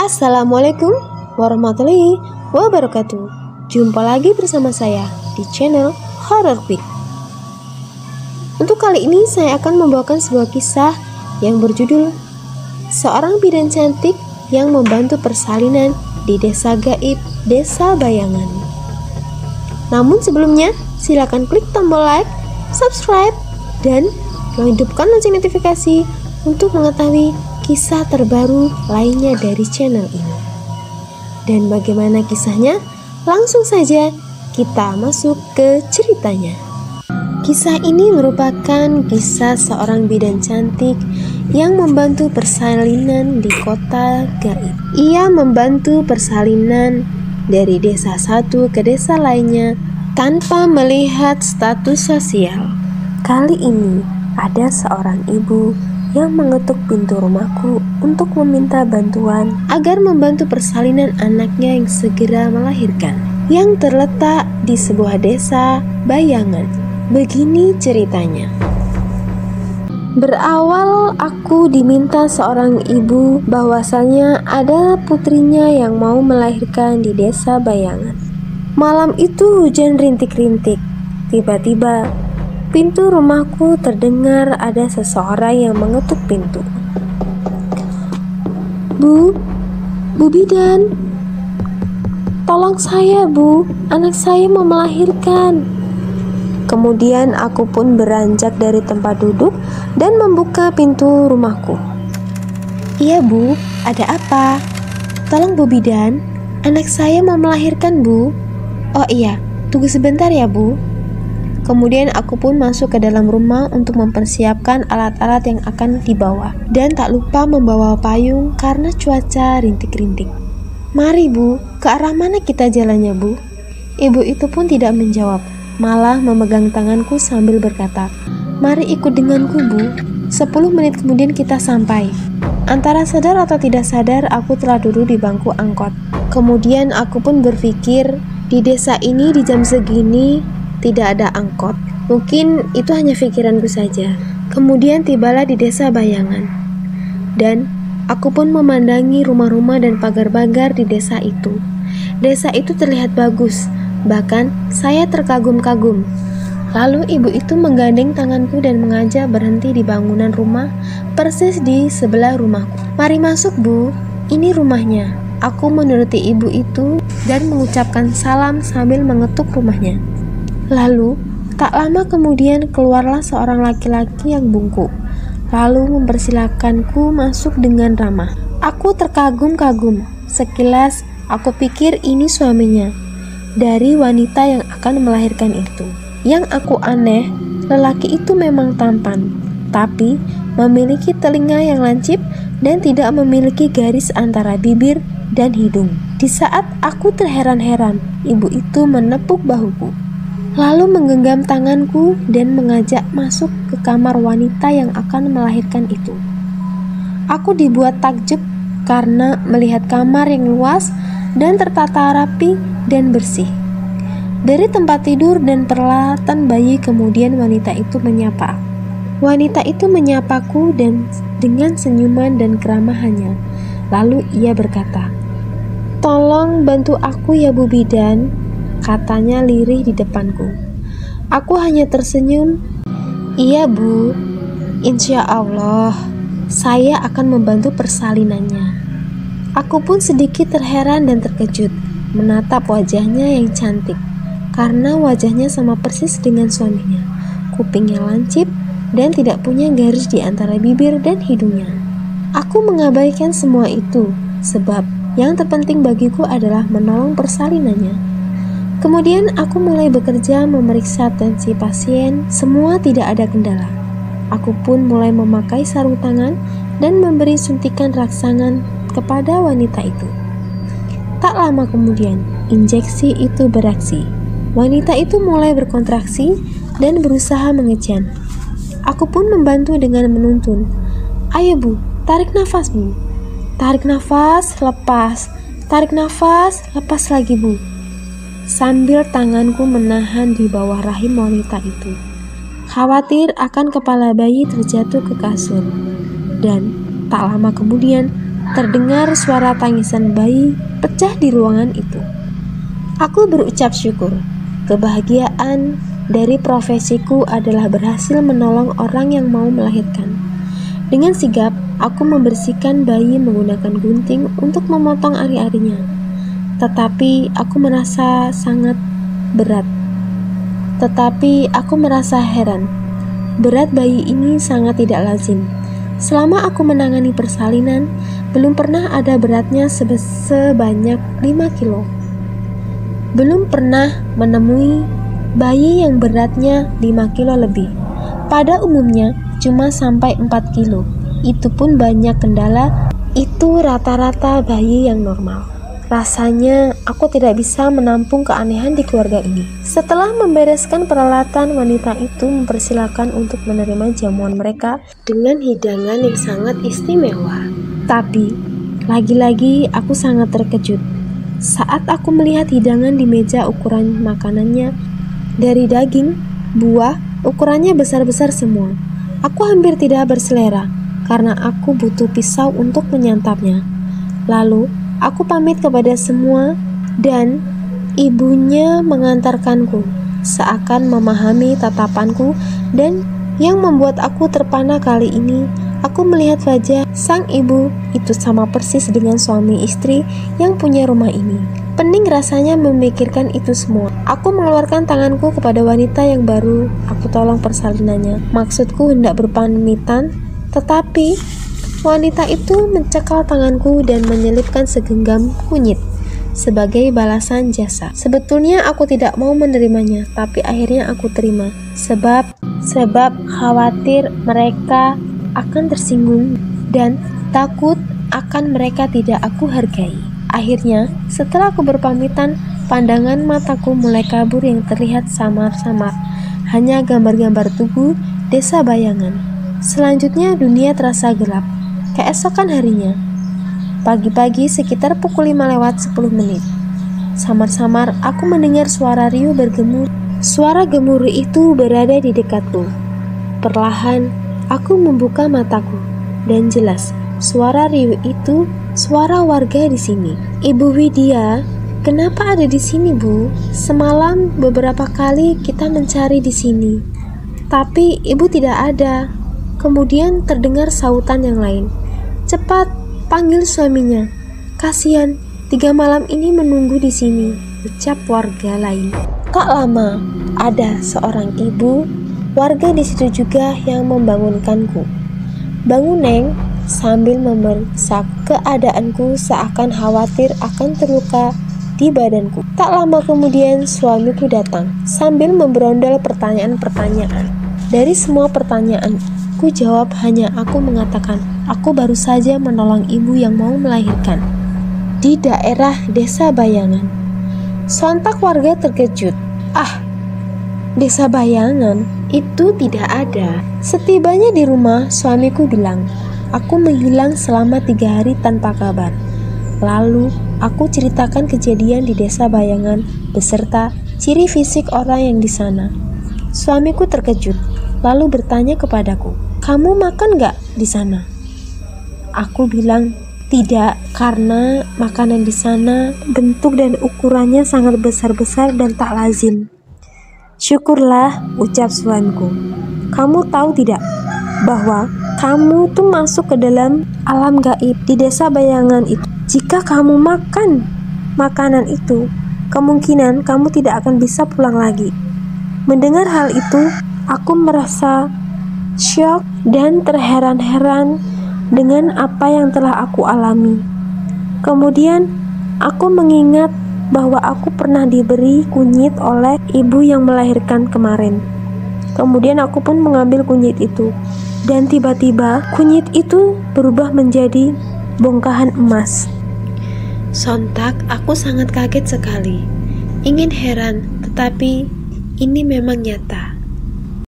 Assalamualaikum warahmatullahi wabarakatuh. Jumpa lagi bersama saya di channel Horror Quick. Untuk kali ini saya akan membawakan sebuah kisah yang berjudul Seorang Bidan Cantik yang Membantu Persalinan di Desa Gaib, Desa Bayangan. Namun sebelumnya, silakan klik tombol like, subscribe, dan hidupkan lonceng notifikasi untuk mengetahui kisah terbaru lainnya dari channel ini. Dan bagaimana kisahnya? Langsung saja kita masuk ke ceritanya. Kisah ini merupakan kisah seorang bidan cantik yang membantu persalinan di kota gaib. Ia membantu persalinan dari desa satu ke desa lainnya tanpa melihat status sosial. Kali ini ada seorang ibu yang mengetuk pintu rumahku untuk meminta bantuan agar membantu persalinan anaknya yang segera melahirkan, yang terletak di sebuah desa bayangan. Begini ceritanya. Berawal aku diminta seorang ibu bahwasanya ada putrinya yang mau melahirkan di desa bayangan. Malam itu hujan rintik-rintik. Tiba-tiba pintu rumahku terdengar ada seseorang yang mengetuk pintu. Bu Bidan, tolong saya Bu, anak saya mau melahirkan. Kemudian aku pun beranjak dari tempat duduk dan membuka pintu rumahku. Iya Bu, ada apa? Tolong Bu Bidan, anak saya mau melahirkan Bu. Oh iya, tunggu sebentar ya Bu. Kemudian aku pun masuk ke dalam rumah untuk mempersiapkan alat-alat yang akan dibawa. Dan tak lupa membawa payung karena cuaca rintik-rintik. Mari Bu, ke arah mana kita jalannya Bu? Ibu itu pun tidak menjawab, malah memegang tanganku sambil berkata, mari ikut denganku Bu. 10 menit kemudian kita sampai. Antara sadar atau tidak sadar aku telah duduk di bangku angkot. Kemudian aku pun berpikir, di desa ini di jam segini tidak ada angkot. Mungkin itu hanya pikiranku saja. Kemudian tibalah di desa bayangan. Dan aku pun memandangi rumah-rumah dan pagar-pagar di desa itu. Desa itu terlihat bagus. Bahkan saya terkagum-kagum. Lalu ibu itu menggandeng tanganku dan mengajak berhenti di bangunan rumah persis di sebelah rumahku. Mari masuk Bu, ini rumahnya. Aku menuruti ibu itu dan mengucapkan salam sambil mengetuk rumahnya. Lalu, tak lama kemudian keluarlah seorang laki-laki yang bungkuk, lalu mempersilakanku masuk dengan ramah. Aku terkagum-kagum. Sekilas, aku pikir ini suaminya dari wanita yang akan melahirkan itu. Yang aku aneh, lelaki itu memang tampan, tapi memiliki telinga yang lancip dan tidak memiliki garis antara bibir dan hidung. Di saat aku terheran-heran, ibu itu menepuk bahuku, lalu menggenggam tanganku dan mengajak masuk ke kamar wanita yang akan melahirkan itu. Aku dibuat takjub karena melihat kamar yang luas dan tertata rapi dan bersih. Dari tempat tidur dan peralatan bayi, kemudian wanita itu menyapa. Wanita itu menyapaku dan dengan senyuman dan keramahannya. Lalu ia berkata, "Tolong bantu aku ya Bu Bidan," katanya lirih di depanku. Aku hanya tersenyum. Iya Bu, insya Allah saya akan membantu persalinannya. Aku pun sedikit terheran dan terkejut menatap wajahnya yang cantik, karena wajahnya sama persis dengan suaminya. Kupingnya lancip dan tidak punya garis di antara bibir dan hidungnya. Aku mengabaikan semua itu sebab yang terpenting bagiku adalah menolong persalinannya. Kemudian aku mulai bekerja memeriksa tensi pasien. Semua tidak ada kendala. Aku pun mulai memakai sarung tangan dan memberi suntikan rangsangan kepada wanita itu. Tak lama kemudian, injeksi itu beraksi. Wanita itu mulai berkontraksi dan berusaha mengejan. Aku pun membantu dengan menuntun. Ayo Bu, tarik nafas Bu. Tarik nafas, lepas. Tarik nafas, lepas lagi Bu. Sambil tanganku menahan di bawah rahim wanita itu. Khawatir akan kepala bayi terjatuh ke kasur. Dan tak lama kemudian terdengar suara tangisan bayi pecah di ruangan itu. Aku berucap syukur. Kebahagiaan dari profesiku adalah berhasil menolong orang yang mau melahirkan. Dengan sigap, aku membersihkan bayi menggunakan gunting untuk memotong ari-arinya. Tetapi aku merasa sangat berat. Tetapi aku merasa heran. Berat bayi ini sangat tidak lazim. Selama aku menangani persalinan, belum pernah ada beratnya sebanyak 5 kilo. Belum pernah menemui bayi yang beratnya 5 kilo lebih. Pada umumnya cuma sampai 4 kilo. Itu pun banyak kendala. Itu rata-rata bayi yang normal. Rasanya aku tidak bisa menampung keanehan di keluarga ini. Setelah membereskan peralatan, wanita itu mempersilakan untuk menerima jamuan mereka dengan hidangan yang sangat istimewa. Tapi, lagi-lagi aku sangat terkejut saat aku melihat hidangan di meja. Ukuran makanannya dari daging, buah, ukurannya besar-besar semua. Aku hampir tidak berselera karena aku butuh pisau untuk menyantapnya. Lalu, aku pamit kepada semua dan ibunya mengantarkanku, seakan memahami tatapanku, dan yang membuat aku terpana kali ini, aku melihat wajah sang ibu itu sama persis dengan suami istri yang punya rumah ini. Pening rasanya memikirkan itu semua. Aku mengeluarkan tanganku kepada wanita yang baru aku tolong persalinannya. Maksudku hendak berpamitan, tetapi wanita itu mencekal tanganku dan menyelipkan segenggam kunyit sebagai balasan jasa. Sebetulnya aku tidak mau menerimanya, tapi akhirnya aku terima. Sebab khawatir mereka akan tersinggung dan takut akan mereka tidak aku hargai. Akhirnya, setelah aku berpamitan, pandangan mataku mulai kabur yang terlihat samar-samar. Hanya gambar-gambar tugu desa bayangan. Selanjutnya dunia terasa gelap. Keesokan harinya, pagi-pagi sekitar pukul 5:10. Samar-samar aku mendengar suara riuh bergemuruh. Suara gemuruh itu berada di dekatku. Perlahan aku membuka mataku dan jelas suara riuh itu suara warga di sini. Ibu Widya, kenapa ada di sini, Bu? Semalam beberapa kali kita mencari di sini, tapi ibu tidak ada. Kemudian terdengar sautan yang lain. Cepat, panggil suaminya. Kasihan, 3 malam ini menunggu di sini, ucap warga lain. Tak lama, ada seorang ibu warga di situ juga yang membangunkanku. Bangun, Neng, sambil memeriksa keadaanku seakan khawatir akan terluka di badanku. Tak lama kemudian suamiku datang sambil memberondol pertanyaan-pertanyaan. Dari semua pertanyaan, ku jawab hanya aku mengatakan, aku baru saja menolong ibu yang mau melahirkan di daerah desa bayangan. Sontak warga terkejut. Ah, desa bayangan itu tidak ada. Setibanya di rumah, suamiku bilang, aku menghilang selama 3 hari tanpa kabar. Lalu aku ceritakan kejadian di desa bayangan beserta ciri fisik orang yang di sana. Suamiku terkejut, lalu bertanya kepadaku, kamu makan gak di sana? Aku bilang, tidak, karena makanan di sana bentuk dan ukurannya sangat besar-besar dan tak lazim. Syukurlah, ucap suamiku. Kamu tahu tidak bahwa kamu tuh masuk ke dalam alam gaib di desa bayangan itu. Jika kamu makan makanan itu, kemungkinan kamu tidak akan bisa pulang lagi. Mendengar hal itu, aku merasa syok dan terheran-heran dengan apa yang telah aku alami. Kemudian aku mengingat bahwa aku pernah diberi kunyit oleh ibu yang melahirkan kemarin. Kemudian aku pun mengambil kunyit itu, dan tiba-tiba kunyit itu berubah menjadi bongkahan emas. Sontak aku sangat kaget sekali. Ingin heran, tetapi ini memang nyata.